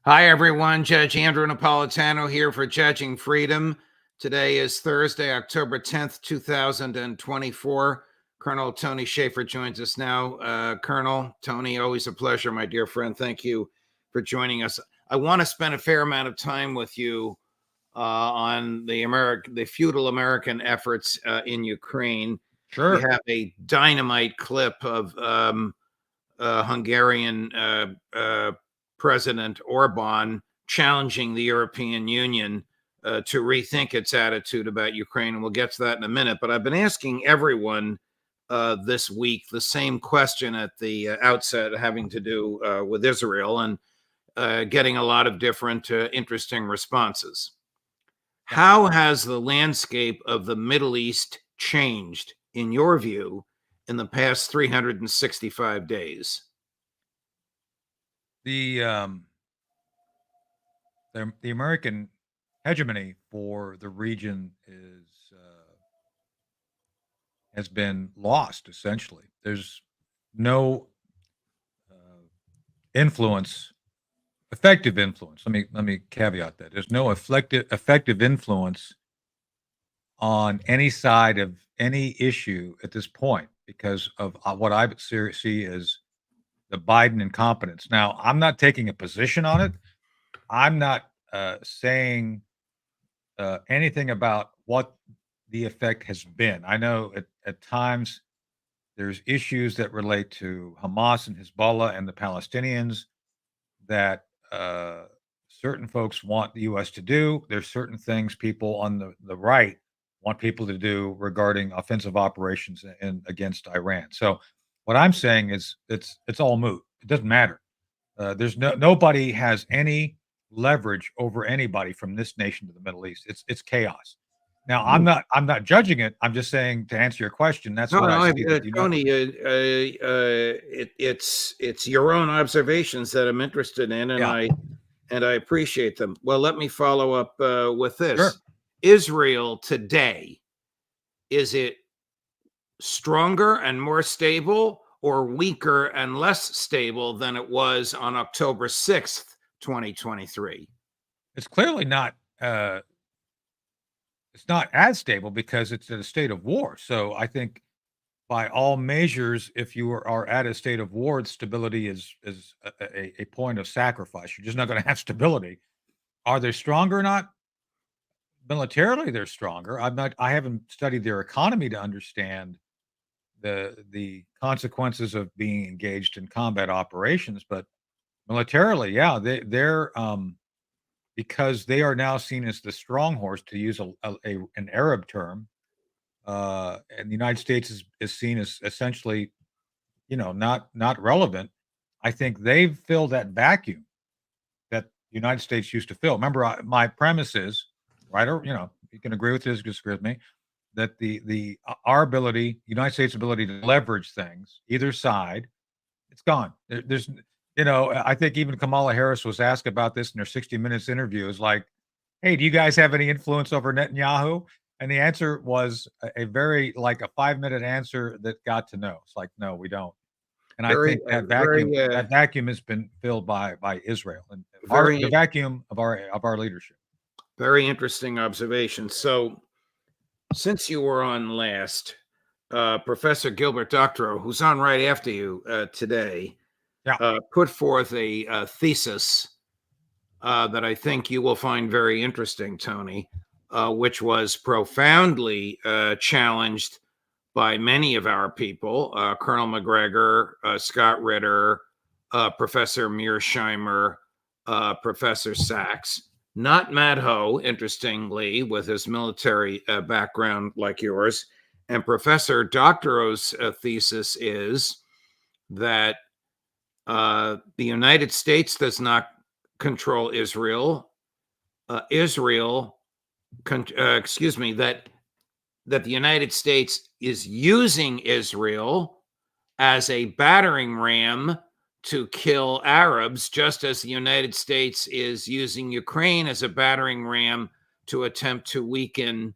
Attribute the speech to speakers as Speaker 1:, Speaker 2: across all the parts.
Speaker 1: Hi, everyone. Judge Andrew Napolitano here for Judging Freedom. Today is Thursday, October 10th, 2024. Colonel Tony Shaffer joins us now. Colonel Tony, always a pleasure, my dear friend. Thank you for joining us. I want to spend a fair amount of time with you on the feudal American efforts in Ukraine. We
Speaker 2: Sure.
Speaker 1: have a dynamite clip of Hungarian President Orban challenging the European Union to rethink its attitude about Ukraine. And we'll get to that in a minute. But I've been asking everyone this week the same question at the outset, having to do with Israel, and getting a lot of different interesting responses.
Speaker 2: Yeah.
Speaker 1: How has the landscape of the Middle East changed, in your view, in the past 365 days?
Speaker 2: The um the American hegemony for the region has been lost essentially. There's no uh, influence, effective influence. Let me caveat that. There's no effective influence on any side of any issue at this point because of what I see as the Biden incompetence. Now, I'm not taking a position on it. I'm not saying anything about what the effect has been. I know at times there's issues that relate to Hamas and Hezbollah and the Palestinians that certain folks want the U.S. to do. There's certain things people on the right want people to do regarding offensive operations against Iran. So what I'm saying is it's all moot. It doesn't matter. There's nobody has any leverage over anybody from this nation to the Middle East. It's chaos. Now I'm not judging it. I'm just saying to answer your question. That's
Speaker 1: No,
Speaker 2: what I
Speaker 1: no,
Speaker 2: see. That
Speaker 1: Tony, it's your own observations that I'm interested in, and
Speaker 2: Yeah,
Speaker 1: I appreciate them. Well, let me follow up with this:
Speaker 2: sure.
Speaker 1: Israel today, is it stronger and more stable, or weaker and less stable than it was on October 6th, 2023?
Speaker 2: It's clearly not. It's not as stable because it's in a state of war. So I think by all measures, if you are at a state of war, stability is a point of sacrifice. You're just not going to have stability. Are they stronger or not? Militarily, they're stronger. I haven't studied their economy to understand the consequences of being engaged in combat operations, but militarily, yeah, they're because they are now seen as the strong horse, to use an Arab term. And the United States is seen as essentially, not relevant. I think they've filled that vacuum that the United States used to fill. Remember, my premise is right, or you can agree with this, disagree with me, that the our ability, United States ability to leverage things, either side, it's gone. I think even Kamala Harris was asked about this in her 60 Minutes interview. Is like, hey, do you guys have any influence over Netanyahu? And the answer was a very like a 5-minute answer that got to know. It's like, no, we don't. And I
Speaker 1: Very,
Speaker 2: think that vacuum
Speaker 1: very,
Speaker 2: that vacuum has been filled by Israel and the
Speaker 1: very,
Speaker 2: vacuum of our leadership.
Speaker 1: very interesting observation. So, since you were on last, Professor Gilbert Doctorow, who's on right after you today,
Speaker 2: Yeah.
Speaker 1: put forth a thesis that I think you will find very interesting, Tony, which was profoundly challenged by many of our people: Colonel McGregor, Scott Ritter, Professor Mearsheimer, Professor Sachs. Not Matt Ho, interestingly, with his military background like yours. And Professor Doctorow's thesis is that the United States does not control Israel. Israel, that the United States is using Israel as a battering ram to kill Arabs, just as the United States is using Ukraine as a battering ram to attempt to weaken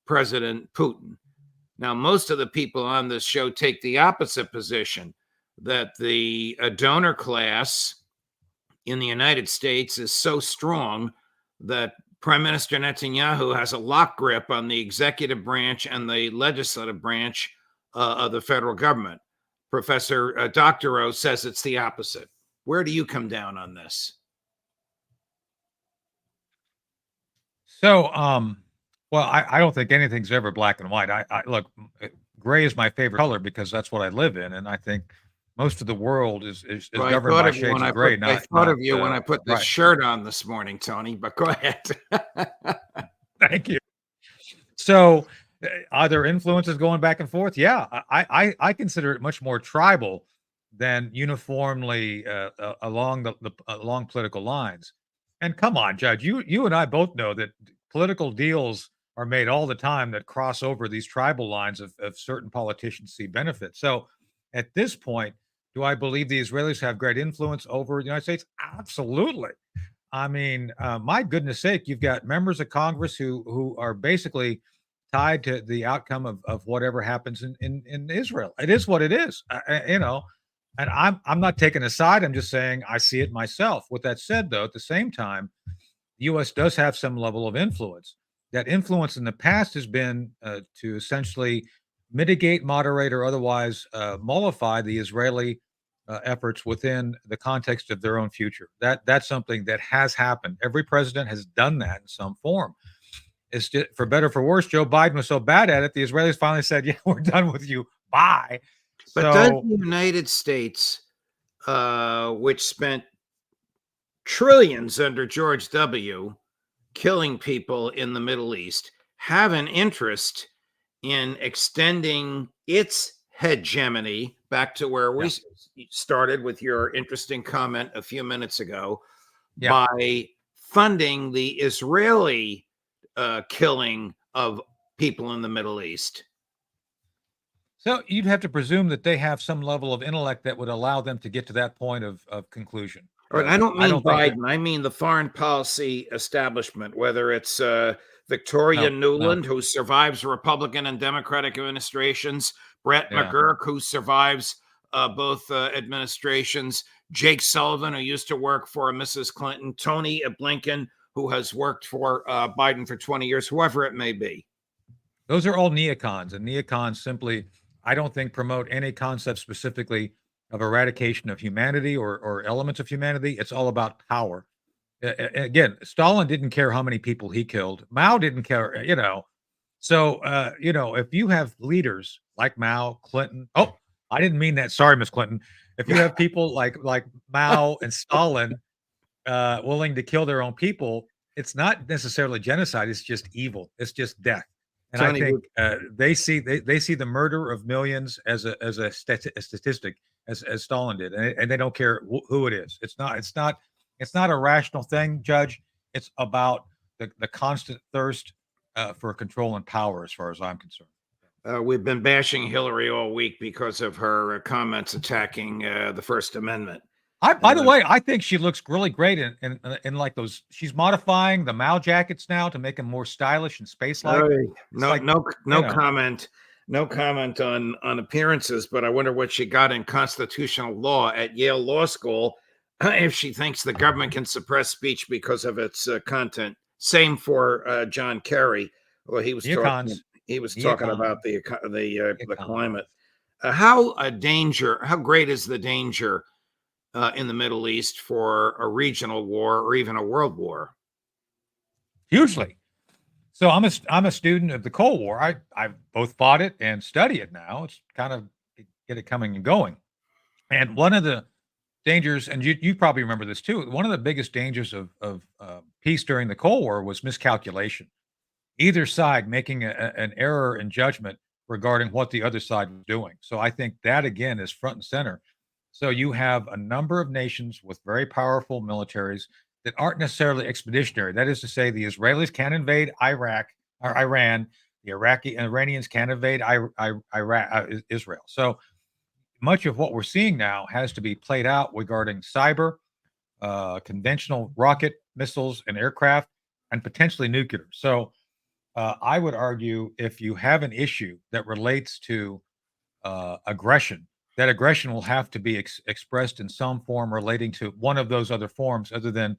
Speaker 1: President Putin. Now, most of the people on this show take the opposite position, that the donor class in the United States is so strong that Prime Minister Netanyahu has a lock grip on the executive branch and the legislative branch of the federal government. Professor Doctorow says it's the opposite. Where do you come down on this?
Speaker 2: So, well, I don't think anything's ever black and white. I look, gray is my favorite color because that's what I live in, and I think most of the world is
Speaker 1: Well,
Speaker 2: governed by shades of gray,
Speaker 1: I
Speaker 2: not
Speaker 1: thought of you when I put this
Speaker 2: right.
Speaker 1: shirt on this morning, Tony. But go ahead.
Speaker 2: Thank you. So, are there influences going back and forth? Yeah, I consider it much more tribal than uniformly along along political lines. And come on, Judge, you and I both know that political deals are made all the time that cross over these tribal lines of certain politicians see benefit. So, at this point, do I believe the Israelis have great influence over the United States? Absolutely. I mean, my goodness sake, you've got members of Congress who are basically tied to the outcome of whatever happens in Israel. It is what it is, you know. And I'm not taking a side. I'm just saying I see it myself. With that said, though, at the same time, the U.S. does have some level of influence. That influence in the past has been to essentially mitigate, moderate, or otherwise mollify the Israeli efforts within the context of their own future. That's something that has happened. Every president has done that in some form. It's just, for better or for worse, Joe Biden was so bad at it, the Israelis finally said, "Yeah, we're done with you. Bye."
Speaker 1: But does
Speaker 2: So,
Speaker 1: the United States, which spent trillions under George W. killing people in the Middle East, have an interest in extending its hegemony back to where
Speaker 2: yeah,
Speaker 1: we started with your interesting comment a few minutes ago
Speaker 2: yeah.
Speaker 1: by funding the Israeli killing of people in the Middle East?
Speaker 2: So you'd have to presume that they have some level of intellect that would allow them to get to that point of conclusion.
Speaker 1: But I don't
Speaker 2: I
Speaker 1: mean
Speaker 2: don't think that.
Speaker 1: Biden. I mean the foreign policy establishment, whether it's Victoria
Speaker 2: No, no,
Speaker 1: Nuland, who survives Republican and Democratic administrations, Brett
Speaker 2: yeah.
Speaker 1: McGurk, who survives both administrations, Jake Sullivan, who used to work for Mrs. Clinton, Tony Blinken, who has worked for Biden for 20 years, whoever it may be.
Speaker 2: Those are all neocons, and neocons simply, I don't think, promote any concept specifically of eradication of humanity or elements of humanity. It's all about power. Again, Stalin didn't care how many people he killed. Mao didn't care, you know. So, if you have leaders like Mao, Clinton, oh, I didn't mean that. Sorry, Miss Clinton. If you have people like Mao and Stalin willing to kill their own people, it's not necessarily genocide. It's just evil. It's just death. And I
Speaker 1: Tony,
Speaker 2: think they see the murder of millions as a statistic, as Stalin did, and they don't care who it is. It's not a rational thing, Judge. It's about the constant thirst for control and power, as far as I'm concerned.
Speaker 1: we've been bashing Hillary all week because of her comments attacking the First Amendment.
Speaker 2: By the way, I think she looks really great in like those. She's modifying the Mao jackets now to make them more stylish and space-like.
Speaker 1: No,
Speaker 2: Like,
Speaker 1: no comment, no comment on appearances. But I wonder what she got in constitutional law at Yale Law School if she thinks the government can suppress speech because of its content. Same for John Kerry. Well, he was talking.
Speaker 2: neocons,
Speaker 1: He was talking
Speaker 2: neocon,
Speaker 1: about the
Speaker 2: neocon.
Speaker 1: climate. How great is the danger in the Middle East for a regional war or even a world war?
Speaker 2: Hugely. So I'm a student of the Cold War. I've both fought it and study it now. It's kind of get it coming and going. And one of the dangers, and you probably remember this too. One of the biggest dangers of peace during the Cold War was miscalculation. Either side making an error in judgment regarding what the other side was doing. So I think that again is front and center. So you have a number of nations with very powerful militaries that aren't necessarily expeditionary. That is to say, the Israelis can invade Iraq or Iran. The Iranians can invade Israel. So much of what we're seeing now has to be played out regarding cyber, conventional rocket missiles and aircraft, and potentially nuclear. So I would argue if you have an issue that relates to aggression that aggression will have to be expressed in some form relating to one of those other forms other than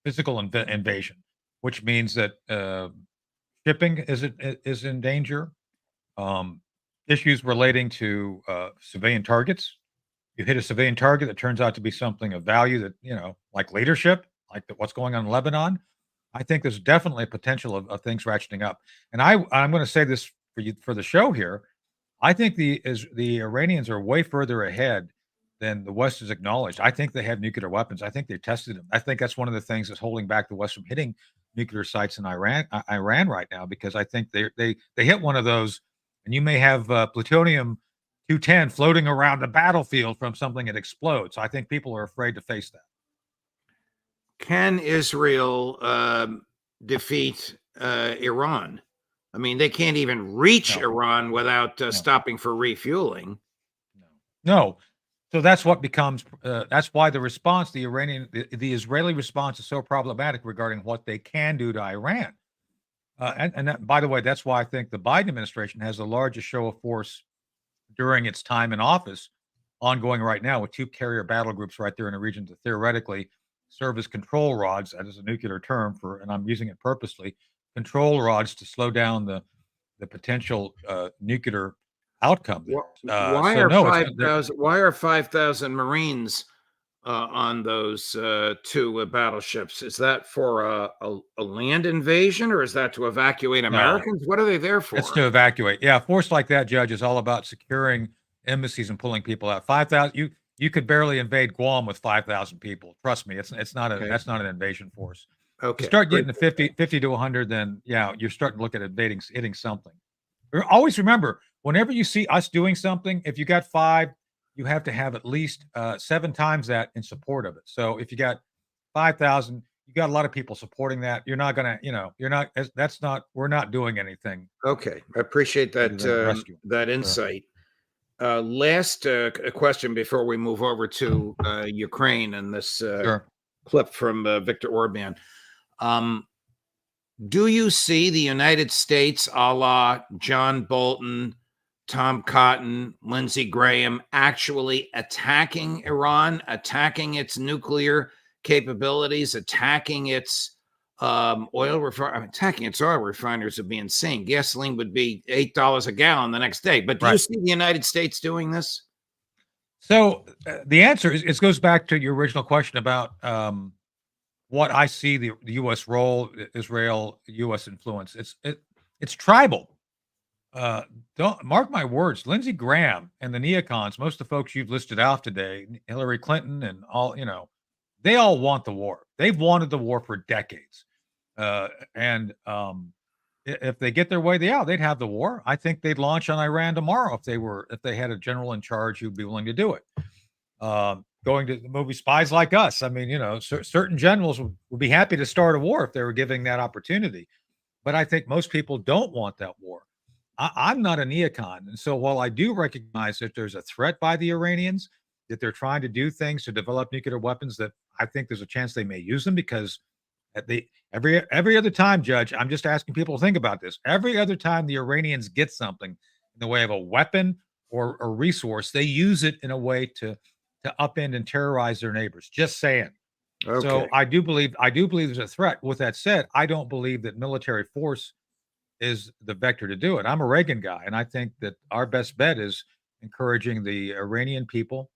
Speaker 2: physical invasion, which means that shipping is in danger. Um, Issues relating to civilian targets. You hit a civilian target that turns out to be something of value that, like leadership, like what's going on in Lebanon. I think there's definitely a potential of things ratcheting up. And I'm going to say this for you for the show here. I think the Iranians are way further ahead than the West has acknowledged. I think they have nuclear weapons. I think they tested them. I think that's one of the things that's holding back the West from hitting nuclear sites in Iran right now, because I think they hit one of those, and you may have plutonium 210 floating around the battlefield from something that explodes. I think people are afraid to face that.
Speaker 1: Can Israel defeat Iran? I mean, they can't even reach
Speaker 2: No,
Speaker 1: Iran without
Speaker 2: no,
Speaker 1: stopping for refueling.
Speaker 2: no, no. So that's what becomes. That's why the Israeli response is so problematic regarding what they can do to Iran. And that, by the way, that's why I think the Biden administration has the largest show of force during its time in office, ongoing right now, with two carrier battle groups right there in the region to theoretically serve as control rods. That is a nuclear term for, and I'm using it purposely, control rods to slow down the potential nuclear outcome there.
Speaker 1: Why
Speaker 2: So
Speaker 1: are
Speaker 2: no, it's
Speaker 1: 5,000? Why are 5,000 Marines on those two battleships? Is that for a land invasion, or is that to evacuate
Speaker 2: no.
Speaker 1: Americans? What are they there
Speaker 2: It's
Speaker 1: for?
Speaker 2: to evacuate. Yeah, force like that, Judge, is all about securing embassies and pulling people out. 5,000. You could barely invade Guam with 5,000 people. Trust me, it's not a
Speaker 1: Okay.
Speaker 2: that's not an invasion force. You
Speaker 1: Okay.
Speaker 2: start
Speaker 1: Great.
Speaker 2: getting to 50 to 100, then yeah, you're starting to look at invading, hitting something. Always remember, whenever you see us doing something, if you got 5, you have to have at least 7 times that in support of it. So if you got 5,000, you got a lot of people supporting that. You're not gonna, you're not. That's not. We're not doing anything
Speaker 1: Okay. I appreciate
Speaker 2: other
Speaker 1: that
Speaker 2: than rescue.
Speaker 1: that
Speaker 2: Sure.
Speaker 1: insight. Last question before we move over to Ukraine and this
Speaker 2: Sure.
Speaker 1: clip from Victor Orban. Um, do you see the United States, a la John Bolton, Tom Cotton, Lindsey Graham, actually attacking Iran, attacking its nuclear capabilities, attacking its attacking its oil refineries would be insane. Gasoline would be $8 a gallon the next day. But do you
Speaker 2: Right.
Speaker 1: see the United States doing this?
Speaker 2: So the answer is it goes back to your original question about what I see the U.S. role, Israel, U.S. influence. It's tribal. Don't mark my words. Lindsey Graham and the neocons, most of the folks you've listed out today, Hillary Clinton and all, they all want the war. They've wanted the war for decades. And if they get their way, they'd have the war. I think they'd launch on Iran tomorrow if they had a general in charge who'd be willing to do it. Going to the movie Spies Like Us. I mean, certain generals would be happy to start a war if they were giving that opportunity. But I think most people don't want that war. I'm not a neocon. And so while I do recognize that there's a threat by the Iranians, that they're trying to do things to develop nuclear weapons, that I think there's a chance they may use them, because at the every other time, Judge, I'm just asking people to think about this. Every other time the Iranians get something in the way of a weapon or a resource, they use it in a way to upend and terrorize their neighbors. Just saying.
Speaker 1: Okay.
Speaker 2: So I do believe there's a threat. With that said, I don't believe that military force is the vector to do it. I'm a Reagan guy, and I think that our best bet is encouraging the Iranian people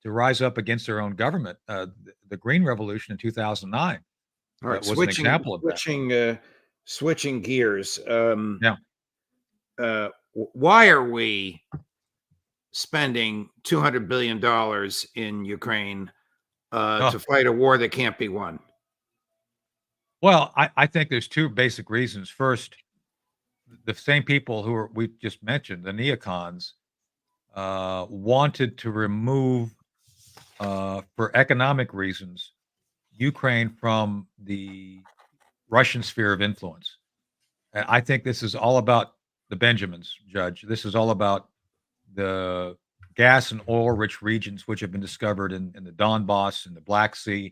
Speaker 2: to rise up against their own government. The Green Revolution in 2009
Speaker 1: All right.
Speaker 2: was an example of that.
Speaker 1: Switching gears.
Speaker 2: Yeah.
Speaker 1: Why are we spending $200 billion in Ukraine
Speaker 2: Oh,
Speaker 1: to fight a war that can't be won?
Speaker 2: well, I think there's two basic reasons. First, the same people we just mentioned, the neocons, wanted to remove, for economic reasons, Ukraine from the Russian sphere of influence. And I think this is all about the Benjamins, Judge. This is all about the gas and oil rich regions which have been discovered in the Donbass and the Black Sea.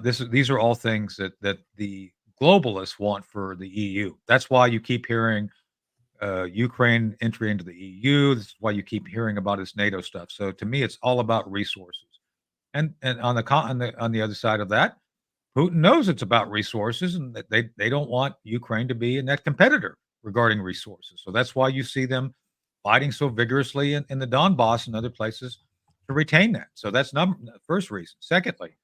Speaker 2: These are all things that the globalists want for the EU. That's why you keep hearing Ukraine entry into the EU. This is why you keep hearing about his NATO stuff. So to me, it's all about resources. And on the other side of that, Putin knows it's about resources, and that they don't want Ukraine to be a net competitor regarding resources. So that's why you see them fighting so vigorously in the Donbass and other places to retain that. So that's first reason. Secondly,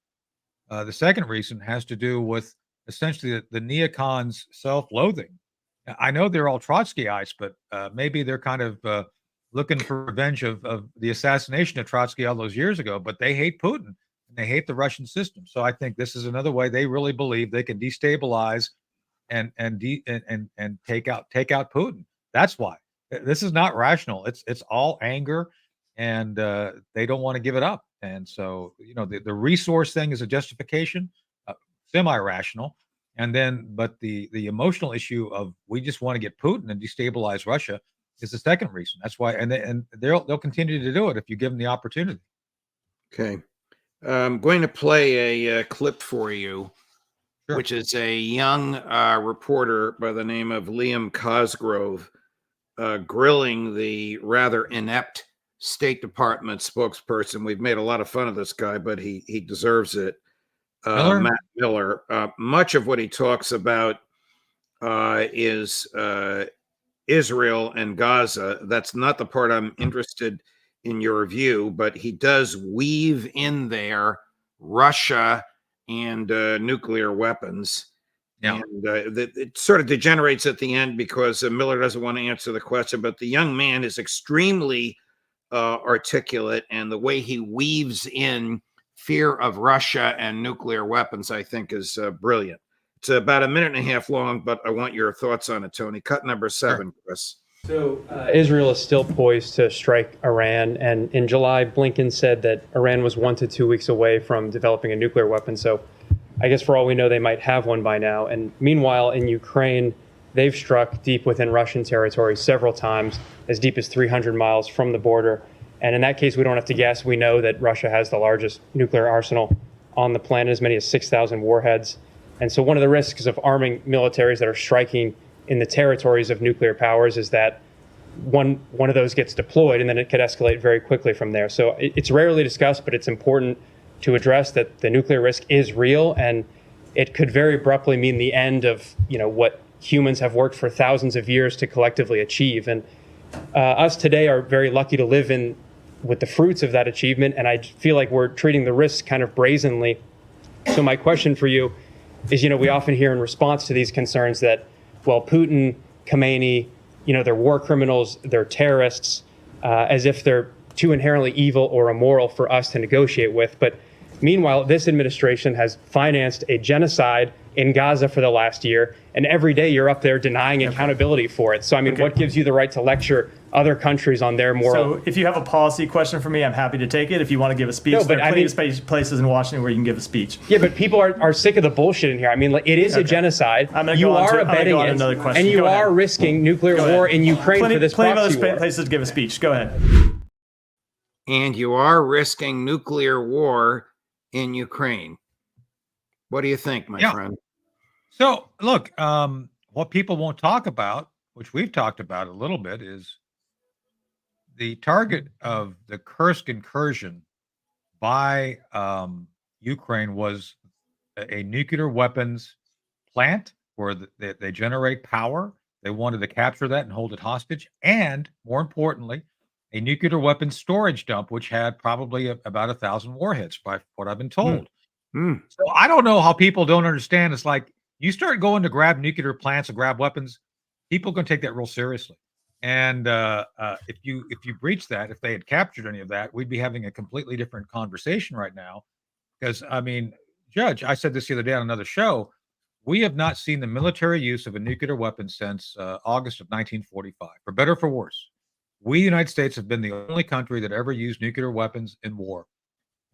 Speaker 2: the second reason has to do with essentially the neocons' self-loathing. I know they're all Trotskyites, but maybe they're kind of looking for revenge of the assassination of Trotsky all those years ago. But they hate Putin and they hate the Russian system. So I think this is another way they really believe they can destabilize and take out Putin. That's why this is not rational. It's all anger, and they don't want to give it up. And so the resource thing is a justification, semi-rational, and then but the emotional issue of we just want to get Putin and destabilize Russia is the second reason. That's why, and they'll continue to do it if you give them the opportunity.
Speaker 1: Okay, I'm going to play a clip for you. Sure. Which is a young reporter by the name of Liam Cosgrove grilling the rather inept State Department spokesperson. We've made a lot of fun of this guy, but he deserves it. Matt Miller. Much of what he talks about is Israel and Gaza. That's not the part I'm interested in your view, but he does weave in there Russia and nuclear weapons. Yeah. And it sort of degenerates at the end because Miller doesn't want to answer the question, but the young man is extremely articulate, and the way he weaves in fear of Russia and nuclear weapons, I think, is brilliant. It's about a minute and a half long, but I want your thoughts on it, Tony. Cut number 7, sure. Chris.
Speaker 3: So Israel is still poised to strike Iran. And in July, Blinken said that Iran was 1 to 2 weeks away from developing a nuclear weapon. So I guess for all we know, they might have one by now. And meanwhile, in Ukraine, they've struck deep within Russian territory several times, as deep as 300 miles from the border. And in that case, we don't have to guess. We know that Russia has the largest nuclear arsenal on the planet, as many as 6,000 warheads. And so one of the risks of arming militaries that are striking in the territories of nuclear powers is that one of those gets deployed, and then it could escalate very quickly from there. So it's rarely discussed, but it's important to address that the nuclear risk is real, and it could very abruptly mean the end of what humans have worked for thousands of years to collectively achieve. And us today are very lucky to live with the fruits of that achievement, and I feel like we're treating the risks kind of brazenly. So my question for you is, we often hear in response to these concerns that, well, Putin, Khomeini, they're war criminals, they're terrorists, as if they're too inherently evil or immoral for us to negotiate with. But meanwhile, this administration has financed a genocide in Gaza for the last year, and every day you're up there denying accountability for it. So, I mean, what gives you the right to lecture other countries on their moral?
Speaker 4: So if you have a policy question for me, I'm happy to take it. If you want to give a speech, there are plenty of places in Washington where you can give a speech.
Speaker 3: Yeah, but people are sick of the bullshit in here. I mean, it is a genocide. You are abetting it, and you are risking nuclear war in Ukraine for this proxy war.
Speaker 4: Plenty of other places to give a speech. Go ahead.
Speaker 1: And you are risking nuclear war in Ukraine. What do you think, my friend?
Speaker 2: So, look, what people won't talk about, which we've talked about a little bit, is the target of the Kursk incursion by Ukraine was a nuclear weapons plant where they generate power. They wanted to capture that and hold it hostage. And more importantly, a nuclear weapons storage dump, which had probably about 1,000 warheads, by what I've been told. So I don't know how people don't understand. It's like you start going to grab nuclear plants and grab weapons, people are going to take that real seriously. And if you breach that, if they had captured any of that, we'd be having a completely different conversation right now. Because, I mean, Judge, I said this the other day on another show, we have not seen the military use of a nuclear weapon since August of 1945, for better or for worse. We, the United States, have been the only country that ever used nuclear weapons in war.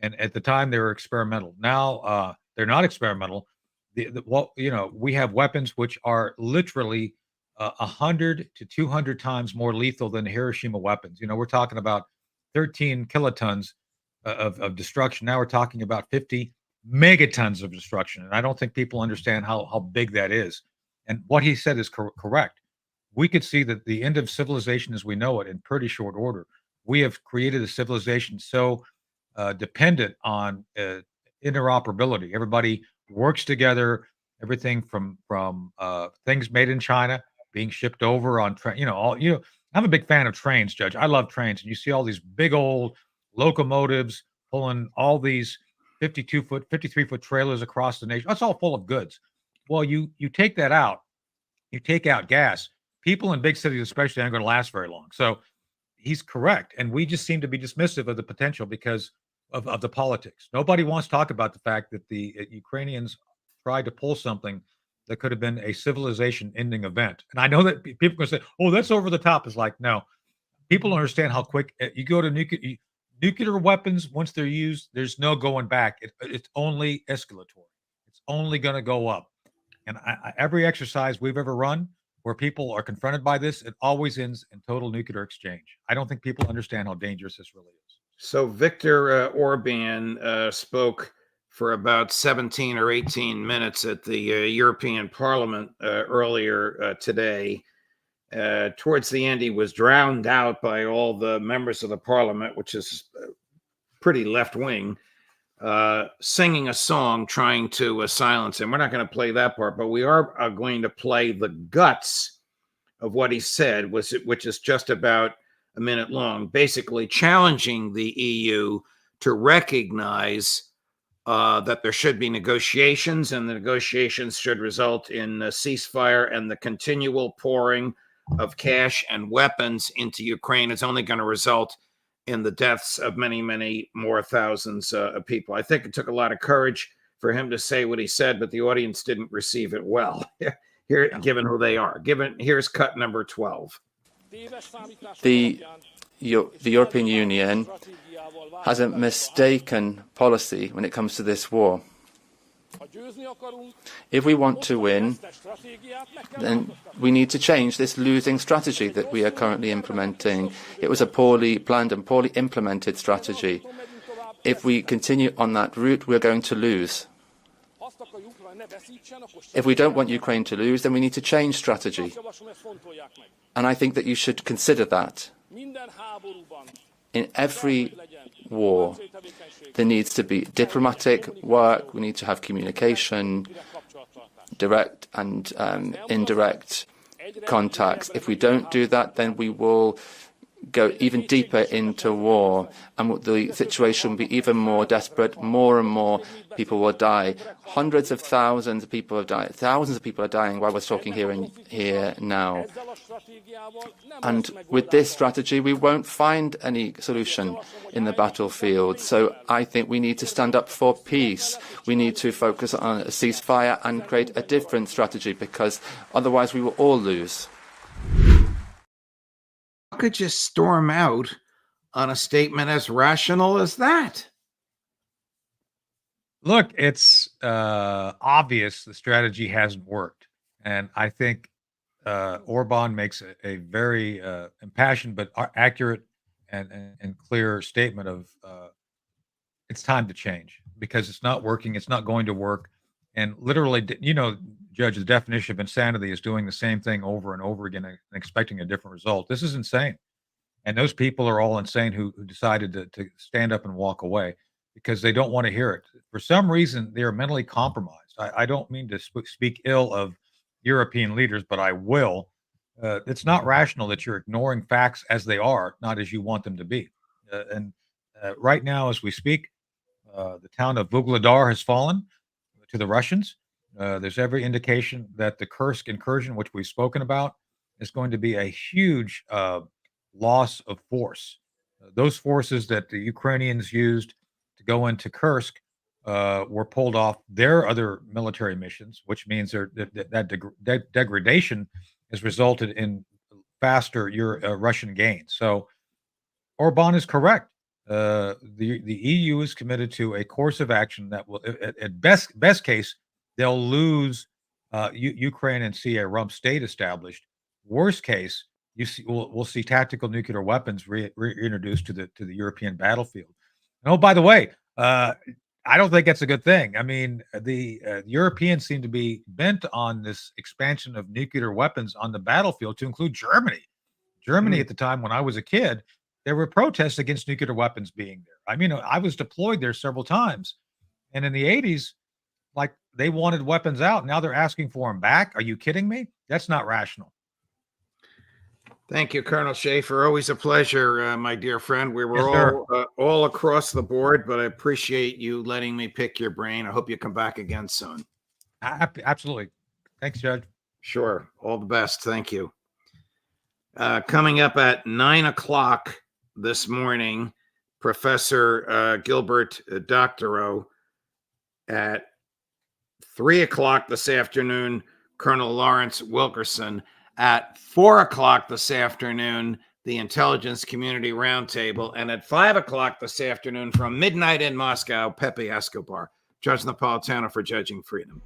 Speaker 2: And at the time, they were experimental. Now, they're not experimental. We have weapons which are literally 100 to 200 times more lethal than Hiroshima weapons. We're talking about 13 kilotons of destruction. Now we're talking about 50 megatons of destruction. And I don't think people understand how big that is. And what he said is correct. we could see that the end of civilization as we know it in pretty short order. We have created a civilization so dependent on interoperability. Everybody works together. Everything from things made in China being shipped over on train. I'm a big fan of trains, Judge. I love trains, and you see all these big old locomotives pulling all these 52-foot, 53-foot trailers across the nation. That's all full of goods. Well, you take that out, you take out gas. People in big cities, especially, aren't going to last very long. So he's correct, and we just seem to be dismissive of the potential because of the politics. Nobody wants to talk about the fact that the Ukrainians tried to pull something that could have been a civilization-ending event. And I know that people are going to say, "Oh, that's over the top." It's like, no, people don't understand how quick you go to nuclear weapons. Once they're used, there's no going back. It's only escalatory. It's only going to go up. And every exercise we've ever run where people are confronted by this, it always ends in total nuclear exchange. I don't think people understand how dangerous this really is.
Speaker 1: So Viktor Orban spoke for about 17 or 18 minutes at the European Parliament earlier today. Towards the end, he was drowned out by all the members of the Parliament, which is pretty left-wing, singing a song trying to silence him. We're not going to play that part, but we are going to play the guts of what he said, which is just about a minute long, basically challenging the EU to recognize that there should be negotiations, and the negotiations should result in a ceasefire, and the continual pouring of cash and weapons into Ukraine is only going to result in the deaths of many, many more thousands of people. I think it took a lot of courage for him to say what he said, but the audience didn't receive it well. Here, given who they are. Here's cut number 12.
Speaker 5: The European Union has a mistaken policy when it comes to this war. If we want to win, then we need to change this losing strategy that we are currently implementing. It was a poorly planned and poorly implemented strategy. If we continue on that route, we're going to lose. If we don't want Ukraine to lose, then we need to change strategy. And I think that you should consider that. In every war, there needs to be diplomatic work, we need to have communication, direct and indirect contacts. If we don't do that, then we will go even deeper into war, and the situation will be even more desperate. More and more people will die. Hundreds of thousands of people have died. Thousands of people are dying while we're talking here now. And with this strategy, we won't find any solution in the battlefield. So I think we need to stand up for peace. We need to focus on a ceasefire and create a different strategy, because otherwise we will all lose.
Speaker 1: Could you storm out on a statement as rational as that?
Speaker 2: Look, it's obvious the strategy hasn't worked. And I think Orban makes a very impassioned but accurate and clear statement of it's time to change, because it's not working. It's not going to work. And literally, Judge, the definition of insanity is doing the same thing over and over again and expecting a different result. This is insane. And those people are all insane who decided to stand up and walk away because they don't want to hear it. For some reason, they are mentally compromised. I don't mean to speak ill of European leaders, but I will. It's not rational that you're ignoring facts as they are, not as you want them to be. And right now, as we speak, the town of Vuhledar has fallen to the Russians. There's every indication that the Kursk incursion, which we've spoken about, is going to be a huge loss of force. Those forces that the Ukrainians used to go into Kursk were pulled off their other military missions, which means that degradation has resulted in faster Russian gains. So Orban is correct. The EU is committed to a course of action that will, at best case, they'll lose Ukraine and see a rump state established. Worst case, we'll see tactical nuclear weapons reintroduced to the European battlefield. And oh, by the way, I don't think that's a good thing. I mean, the Europeans seem to be bent on this expansion of nuclear weapons on the battlefield to include Germany. Germany, at the time when I was a kid, there were protests against nuclear weapons being there. I mean, I was deployed there several times. And in the 80s, like, they wanted weapons out. Now they're asking for them back. Are you kidding me? That's not rational.
Speaker 1: Thank you, Colonel Shaffer. Always a pleasure, my dear friend. We were
Speaker 2: Yes,
Speaker 1: all across the board, but I appreciate you letting me pick your brain. I hope you come back again soon.
Speaker 2: Absolutely. Thanks, Judge.
Speaker 1: Sure. All the best. Thank you. Coming up at 9 o'clock this morning, Professor Gilbert Doctorow. At 3 o'clock this afternoon, Colonel Lawrence Wilkerson. At 4 o'clock this afternoon, the Intelligence Community Roundtable. And at 5 o'clock this afternoon, from midnight in Moscow, Pepe Escobar. Judge Napolitano for Judging Freedom.